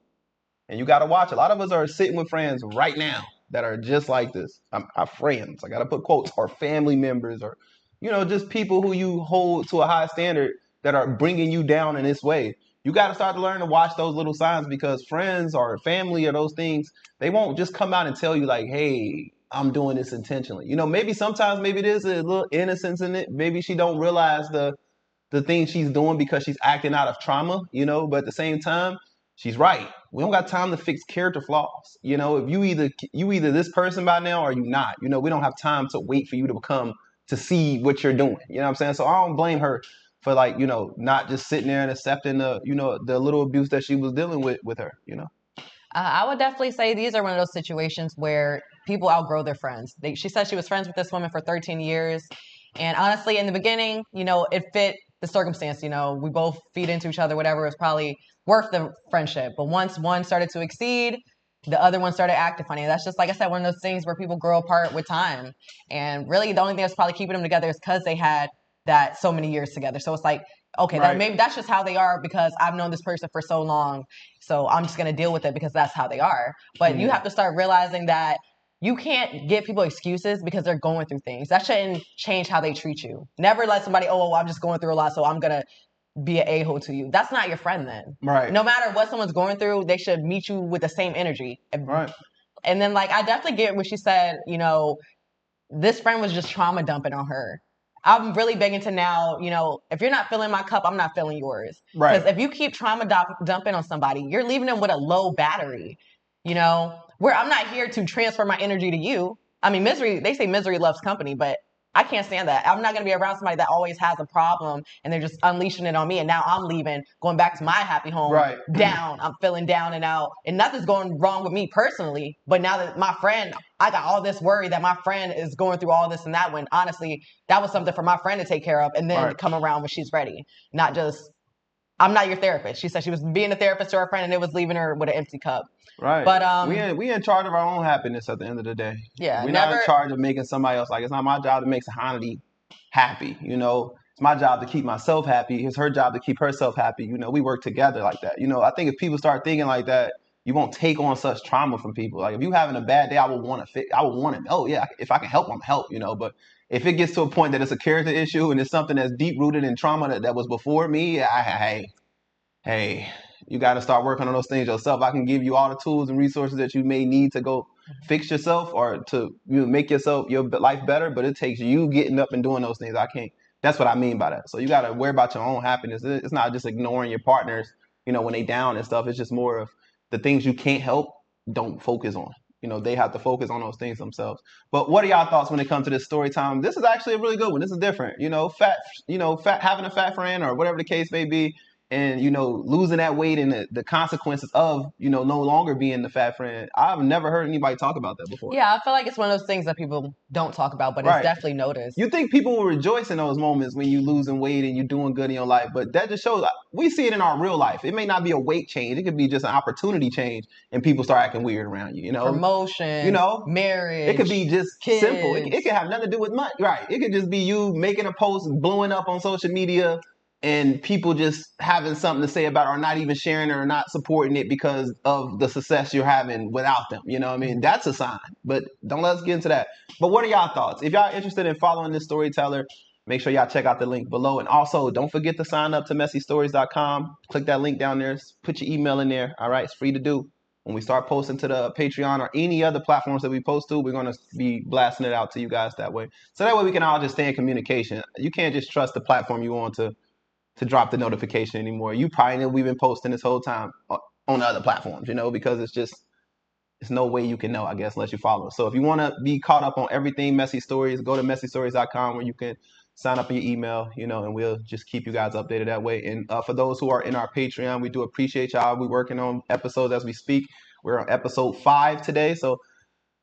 And you got to watch. A lot of us are sitting with friends right now that are just like this. Our friends, I got to put quotes, or family members, or, just people who you hold to a high standard that are bringing you down in this way. You got to start to learn to watch those little signs, because friends or family or those things, they won't just come out and tell you like, hey, I'm doing this intentionally. Maybe sometimes maybe it is a little innocence in it. Maybe she don't realize the things she's doing because she's acting out of trauma, but at the same time, she's right. We don't got time to fix character flaws. If you either this person by now or you not. We don't have time to wait for you to to see what you're doing. You know what I'm saying? So I don't blame her for not just sitting there and accepting the little abuse that she was dealing with her. I would definitely say these are one of those situations where people outgrow their friends. She said she was friends with this woman for 13 years. And honestly, in the beginning, it fit the circumstance. We both feed into each other, whatever. It was probably worth the friendship. But once one started to exceed, the other one started acting funny. And that's just, like I said, one of those things where people grow apart with time. And really, the only thing that's probably keeping them together is because they had that so many years together. So it's like, okay, Right. maybe that's just how they are because I've known this person for so long. So I'm just going to deal with it because that's how they are. But you have to start realizing that you can't give people excuses because they're going through things. That shouldn't change how they treat you. Never let somebody, oh, well, I'm just going through a lot, so I'm going to be an a-hole to you. That's not your friend then. Right. No matter what someone's going through, they should meet you with the same energy. Right. And then, I definitely get what she said, this friend was just trauma dumping on her. I'm really big into now, if you're not filling my cup, I'm not filling yours. Right. Because if you keep trauma dumping on somebody, you're leaving them with a low battery, where I'm not here to transfer my energy to you. I mean, they say misery loves company, but I can't stand that. I'm not going to be around somebody that always has a problem and they're just unleashing it on me. And now I'm leaving, going back to my happy home, Right. down. I'm feeling down and out. And nothing's going wrong with me personally. But now that my friend, I got all this worry that my friend is going through all this and that, when honestly, that was something for my friend to take care of and then Right. come around when she's ready. Not just, I'm not your therapist. She said she was being a therapist to her friend and it was leaving her with an empty cup. Right. But we in charge of our own happiness at the end of the day. Yeah. We're not in charge of making somebody else, like, it's not my job to make Sahanity happy. It's my job to keep myself happy. It's her job to keep herself happy. We work together like that. I think if people start thinking like that, you won't take on such trauma from people. Like, if you having a bad day, I would want to, oh yeah, if I can help, I'm help, but if it gets to a point that it's a character issue and it's something that's deep rooted in trauma that was before me, hey, you got to start working on those things yourself. I can give you all the tools and resources that you may need to go fix yourself or to make your life better, but it takes you getting up and doing those things. I can't. That's what I mean by that. So you got to worry about your own happiness. It's not just ignoring your partners, when they down and stuff. It's just more of the things you can't help, don't focus on. They have to focus on those things themselves. But what are y'all thoughts when it comes to this story time? This is actually a really good one. This is different. Having a fat friend or whatever the case may be, and losing that weight and the consequences of no longer being the fat friend. I've never heard anybody talk about that before. Yeah, I feel like it's one of those things that people don't talk about, but it's definitely noticed. You think people will rejoice in those moments when you losing weight and you're doing good in your life, but that just shows we see it in our real life. It may not be a weight change; it could be just an opportunity change, and people start acting weird around you. Promotion, marriage. It could be just kids. simple. It could have nothing to do with money, right? It could just be you making a post, blowing up on social media. and people just having something to say about it or not even sharing it or not supporting it because of the success you're having without them. You know what I mean? That's a sign. But don't let us get into that. But what are y'all thoughts? If y'all interested in following this storyteller, make sure y'all check out the link below. And also, don't forget to sign up to messystories.com. Click that link down there. Put your email in there. All right, it's free to do. When we start posting to the Patreon or any other platforms that we post to, we're going to be blasting it out to you guys that way. So that way we can all just stay in communication. You can't just trust the platform you want to drop the notification anymore. You probably know we've been posting this whole time on other platforms, you know, because it's no way you can know, I guess, unless you follow us. So if you want to be caught up on everything Messy Stories, go to messystories.com where you can sign up in your email, you know, and we'll just keep you guys updated that way. And for those who are in our Patreon, we do appreciate y'all. We're working on episodes as we speak. We're on episode 5 today. So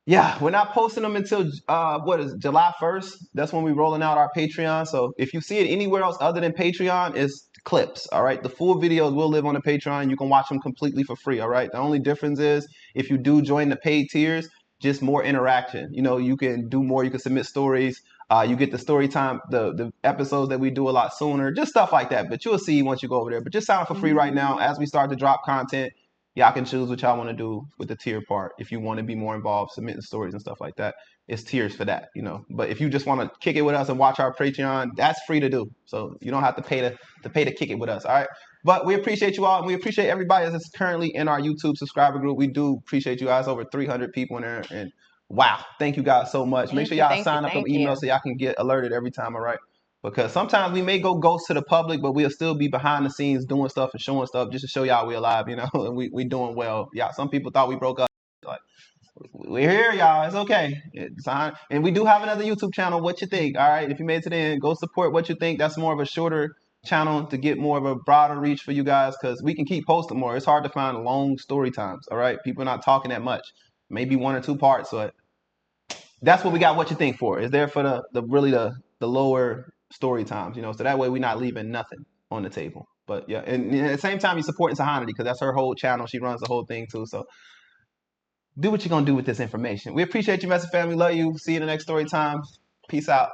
yeah, we're not posting them until July 1st. That's when we're rolling out our Patreon. So if you see it anywhere else other than Patreon, it's clips. All right. The full videos will live on the Patreon. You can watch them completely for free. All right. The only difference is if you do join the paid tiers, just more interaction. You know, you can do more, you can submit stories. You get the story time, the episodes that we do a lot sooner, just stuff like that. But you'll see once you go over there. But just sign up for free right now. As we start to drop content, y'all can choose what y'all want to do with the tier part. If you want to be more involved, submitting stories and stuff like that, it's tiers for that, you know. But if you just want to kick it with us and watch our Patreon, that's free to do. So you don't have to pay to kick it with us. All right. But we appreciate you all, and we appreciate everybody that's currently in our YouTube subscriber group. We do appreciate you guys. Over 300 people in there, and wow, thank you guys so much. Make sure y'all sign up on email so y'all can get alerted every time. All right. Because sometimes we may go ghost to the public, but we'll still be behind the scenes doing stuff and showing stuff just to show y'all we alive, you know, and we doing well. Yeah, some people thought we broke up. Like, we're here, y'all. It's okay. And we do have another YouTube channel. What you think? All right. If you made it to the end, go support What You Think. That's more of a shorter channel to get more of a broader reach for you guys because we can keep posting more. It's hard to find long story times. All right. People are not talking that much. Maybe 1 or 2 parts. So that's what we got What You Think for. Is there for the lower story times, you know, so that way we're not leaving nothing on the table. But yeah, and at the same time, you're supporting Sahanity because that's her whole channel. She runs the whole thing too. So do what you're gonna do with this information. We appreciate you, Messy Family. Love you. See you in the next story time. Peace out.